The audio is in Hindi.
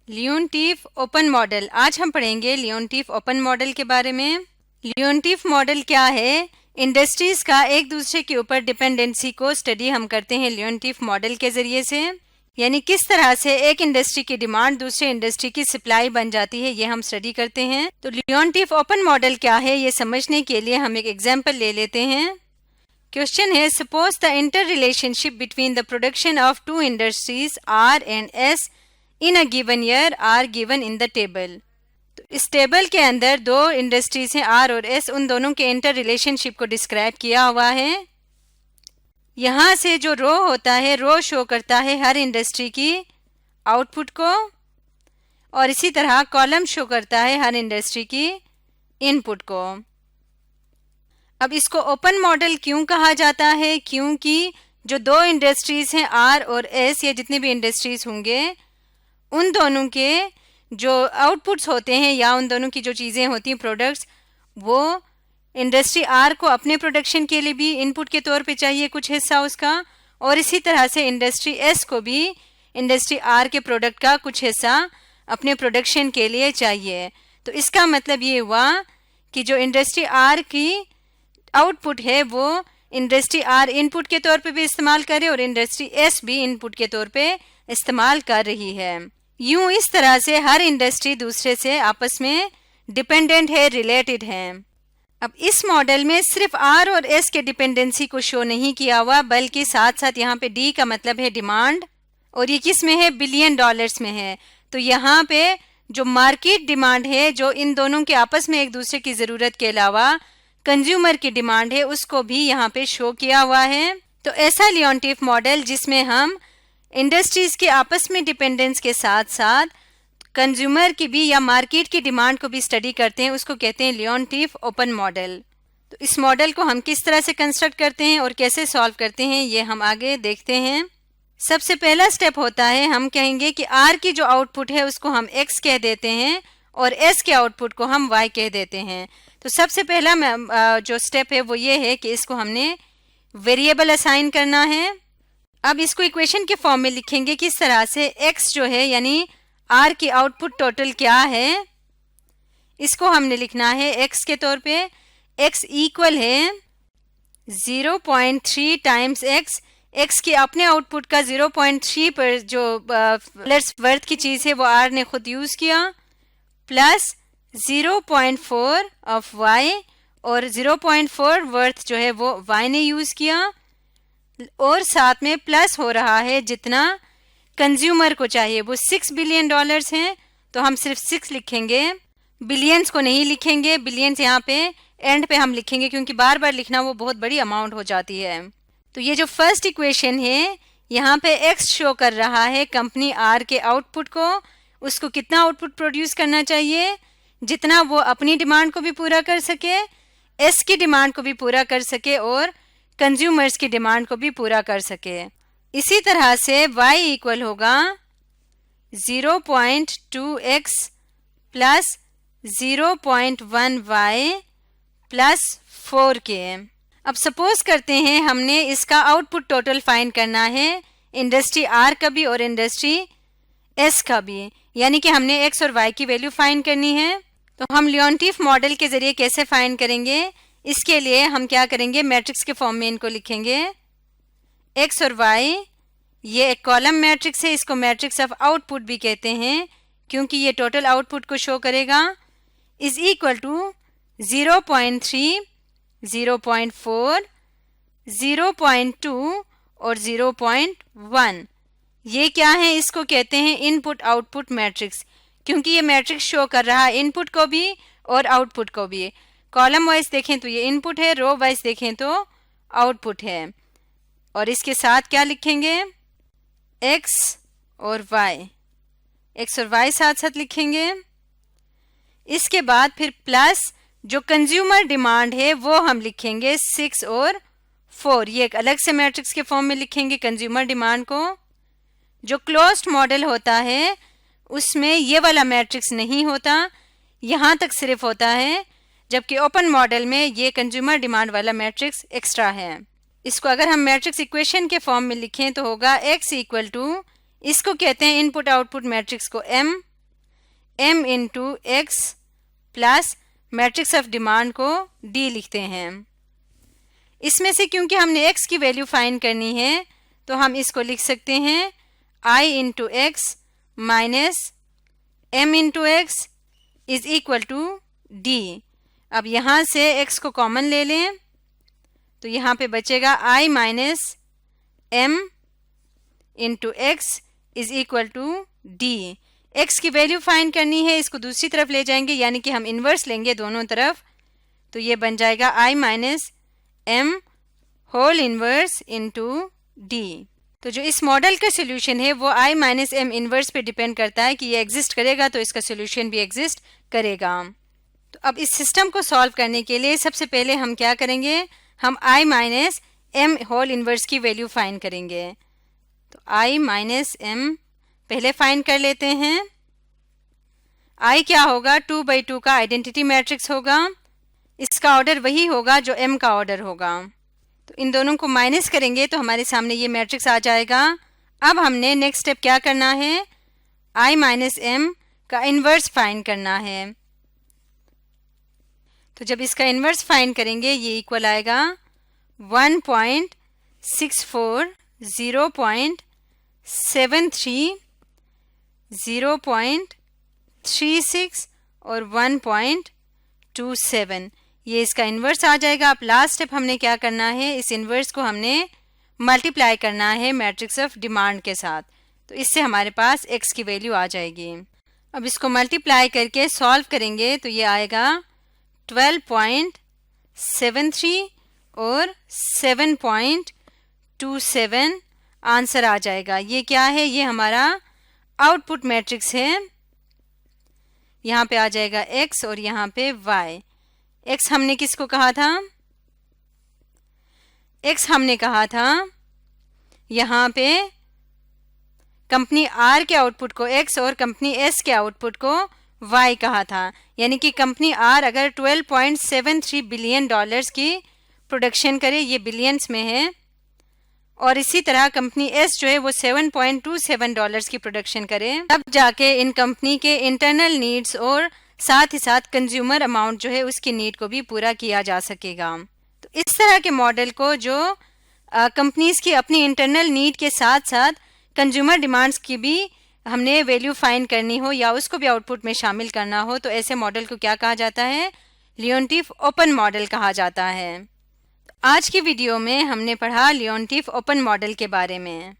लियोनटीफ ओपन मॉडल। आज हम पढ़ेंगे लियोनटीफ ओपन मॉडल के बारे में। लियोनटीफ मॉडल क्या है? इंडस्ट्रीज का एक दूसरे के ऊपर डिपेंडेंसी को स्टडी हम करते हैं लियोनटीफ मॉडल के जरिए से, यानी किस तरह से एक इंडस्ट्री की डिमांड दूसरे इंडस्ट्री की सप्लाई बन जाती है, ये हम स्टडी करते हैं। तो लियोनटीफ ओपन मॉडल क्या है ये समझने के लिए हम एक एग्जाम्पल ले लेते हैं। क्वेश्चन है, suppose the inter relationship between the production of two industries R and S in a given year are given in the table. तो इस टेबल के अंदर दो इंडस्ट्रीज हैं आर और एस, उन दोनों के इंटर रिलेशनशिप को डिस्क्राइब किया हुआ है। यहाँ से जो रो होता है, रो शो करता है हर इंडस्ट्री की आउटपुट को, और इसी तरह कॉलम शो करता है हर इंडस्ट्री की इनपुट को। अब इसको ओपन मॉडल क्यों कहा जाता है? क्योंकि जो दो इंडस्ट्रीज हैं आर और एस, या जितने भी इंडस्ट्रीज होंगे, उन दोनों के जो आउटपुट्स होते हैं या उन दोनों की जो चीज़ें होती हैं प्रोडक्ट्स, वो इंडस्ट्री आर को अपने प्रोडक्शन के लिए भी इनपुट के तौर पे चाहिए कुछ हिस्सा उसका, और इसी तरह से इंडस्ट्री एस को भी इंडस्ट्री आर के प्रोडक्ट का कुछ हिस्सा अपने प्रोडक्शन के लिए चाहिए। तो इसका मतलब ये हुआ कि जो इंडस्ट्री आर की आउटपुट है वो इंडस्ट्री आर इनपुट के तौर पे भी इस्तेमाल करे और इंडस्ट्री एस भी इनपुट के तौर पे इस्तेमाल कर रही है। यूं इस तरह से हर इंडस्ट्री दूसरे से आपस में डिपेंडेंट है, रिलेटेड है। अब इस मॉडल में सिर्फ आर और एस के डिपेंडेंसी को शो नहीं किया हुआ, बल्कि साथ साथ यहाँ पे डी का मतलब है डिमांड, और ये किस में है? बिलियन डॉलर्स में है। तो यहाँ पे जो मार्केट डिमांड है, जो इन दोनों के आपस में एक दूसरे की ज़रूरत के अलावा कंज्यूमर की डिमांड है, उसको भी यहाँ पे शो किया हुआ है। तो ऐसा लियोनटीफ मॉडल जिसमें हम इंडस्ट्रीज के आपस में डिपेंडेंस के साथ साथ कंज्यूमर की भी या मार्केट की डिमांड को भी स्टडी करते हैं, उसको कहते हैं लियोनटीफ ओपन मॉडल। तो इस मॉडल को हम किस तरह से कंस्ट्रक्ट करते हैं और कैसे सॉल्व करते हैं, ये हम आगे देखते हैं। सबसे पहला स्टेप होता है, हम कहेंगे कि आर की जो आउटपुट है उसको हम एक्स कह देते हैं और एस के आउटपुट को हम वाई कह देते हैं। तो सबसे पहला जो स्टेप है वो ये है कि इसको हमने वेरिएबल असाइन करना है। अब इसको इक्वेशन के फॉर्म में लिखेंगे किस तरह से, x जो है यानी r की आउटपुट टोटल क्या है, इसको हमने लिखना है x के तौर पे। x इक्वल है 0.3 टाइम्स x की अपने आउटपुट का 0.3 पर जो वर्थ की चीज़ है वो r ने खुद यूज़ किया, प्लस 0.4 ऑफ y, और 0.4 वर्थ जो है वो y ने यूज़ किया, और साथ में प्लस हो रहा है जितना कंज्यूमर को चाहिए, वो 6 बिलियन डॉलर्स हैं। तो हम सिर्फ 6 लिखेंगे, बिलियंस को नहीं लिखेंगे। बिलियंस यहाँ पे एंड पे हम लिखेंगे क्योंकि बार बार लिखना वो बहुत बड़ी अमाउंट हो जाती है। तो ये जो फर्स्ट इक्वेशन है, यहाँ पे x शो कर रहा है कंपनी आर के आउटपुट को, उसको कितना आउटपुट प्रोड्यूस करना चाहिए, जितना वो अपनी डिमांड को भी पूरा कर सके, एस की डिमांड को भी पूरा कर सके और कंज्यूमर्स की डिमांड को भी पूरा कर सके। इसी तरह से y इक्वल होगा 0.2x plus 0.1y plus 4k। अब सपोज करते हैं हमने इसका आउटपुट टोटल फाइंड करना है, इंडस्ट्री आर का भी और इंडस्ट्री एस का भी, यानी कि हमने x और y की वैल्यू फाइंड करनी है। तो हम लियोनटीफ मॉडल के जरिए कैसे फाइंड करेंगे? इसके लिए हम क्या करेंगे, मैट्रिक्स के फॉर्म में इनको लिखेंगे। x और y ये एक कॉलम मैट्रिक्स है, इसको मैट्रिक्स ऑफ आउटपुट भी कहते हैं क्योंकि ये टोटल आउटपुट को शो करेगा, इज इक्वल टू 0.3, 0.4, 0.2 और 0.1। ये क्या है? इसको कहते हैं इनपुट आउटपुट मैट्रिक्स, क्योंकि ये मैट्रिक्स शो कर रहा है इनपुट को भी और आउटपुट को भी। कॉलम वाइज देखें तो ये इनपुट है, रो वाइज देखें तो आउटपुट है। और इसके साथ क्या लिखेंगे? x और y साथ साथ लिखेंगे। इसके बाद फिर प्लस जो कंज्यूमर डिमांड है वो हम लिखेंगे 6 और 4, ये एक अलग से मैट्रिक्स के फॉर्म में लिखेंगे कंज्यूमर डिमांड को। जो क्लोज्ड मॉडल होता है उसमें ये वाला मैट्रिक्स नहीं होता, यहाँ तक सिर्फ होता है, जबकि ओपन मॉडल में ये कंज्यूमर डिमांड वाला मैट्रिक्स एक्स्ट्रा है। इसको अगर हम मैट्रिक्स इक्वेशन के फॉर्म में लिखें तो होगा x इक्वल टू, इसको कहते हैं इनपुट आउटपुट मैट्रिक्स को m, m into x plus matrix of demand को d लिखते हैं। इसमें से क्योंकि हमने x की वैल्यू फाइंड करनी है तो हम इसको लिख सकते हैं i into X minus m into X is equal to d। अब यहाँ से x को कॉमन ले लें तो यहाँ पे बचेगा i minus m into X is equal to d। x की वैल्यू फाइंड करनी है, इसको दूसरी तरफ ले जाएंगे यानी कि हम इन्वर्स लेंगे दोनों तरफ, तो ये बन जाएगा i minus m whole inverse into d। तो जो इस मॉडल का सोल्यूशन है वो i माइनस m इन्वर्स पे डिपेंड करता है कि ये एग्जिस्ट करेगा तो इसका सोल्यूशन भी एग्जिस्ट करेगा। तो अब इस सिस्टम को सॉल्व करने के लिए सबसे पहले हम क्या करेंगे, हम i minus m whole inverse की वैल्यू फाइंड करेंगे। तो i माइनस m पहले फाइंड कर लेते हैं। i क्या होगा, 2/2 का आइडेंटिटी मैट्रिक्स होगा, इसका ऑर्डर वही होगा जो m का ऑर्डर होगा। तो इन दोनों को माइनस करेंगे तो हमारे सामने ये मैट्रिक्स आ जाएगा। अब हमने नेक्स्ट स्टेप क्या करना है, i माइनस m का इन्वर्स फाइंड करना है। तो जब इसका इन्वर्स फाइंड करेंगे ये इक्वल आएगा 1.64, 0.73, 0.36 और 1.27, ये इसका इन्वर्स आ जाएगा। अब लास्ट स्टेप हमने क्या करना है, इस इन्वर्स को हमने मल्टीप्लाई करना है मैट्रिक्स ऑफ डिमांड के साथ, तो इससे हमारे पास x की वैल्यू आ जाएगी। अब इसको मल्टीप्लाई करके सॉल्व करेंगे तो ये आएगा 12.73 और 7.27 आंसर आ जाएगा। ये क्या है, ये हमारा आउटपुट मैट्रिक्स है। यहाँ पे आ जाएगा x और यहाँ पे y। x हमने किसको कहा था, x हमने कहा था यहाँ पे कंपनी R के आउटपुट को x और कंपनी S के आउटपुट को y कहा था। यानी कि कंपनी R अगर 12.73 बिलियन डॉलर्स की प्रोडक्शन करे, ये बिलियंस में है, और इसी तरह कंपनी S जो है वो 7.27 डॉलर्स की प्रोडक्शन करे, तब जाके इन कंपनी के इंटरनल नीड्स और साथ ही साथ कंज्यूमर अमाउंट जो है उसकी नीड को भी पूरा किया जा सकेगा। तो इस तरह के मॉडल को जो कंपनीज की अपनी इंटरनल नीड के साथ साथ कंज्यूमर डिमांड्स की भी हमने वैल्यू फाइंड करनी हो या उसको भी आउटपुट में शामिल करना हो, तो ऐसे मॉडल को क्या कहा जाता है, लियोनटिफ ओपन मॉडल कहा जाता है। आज की वीडियो में हमने पढ़ा लियोनटिफ ओपन मॉडल के बारे में।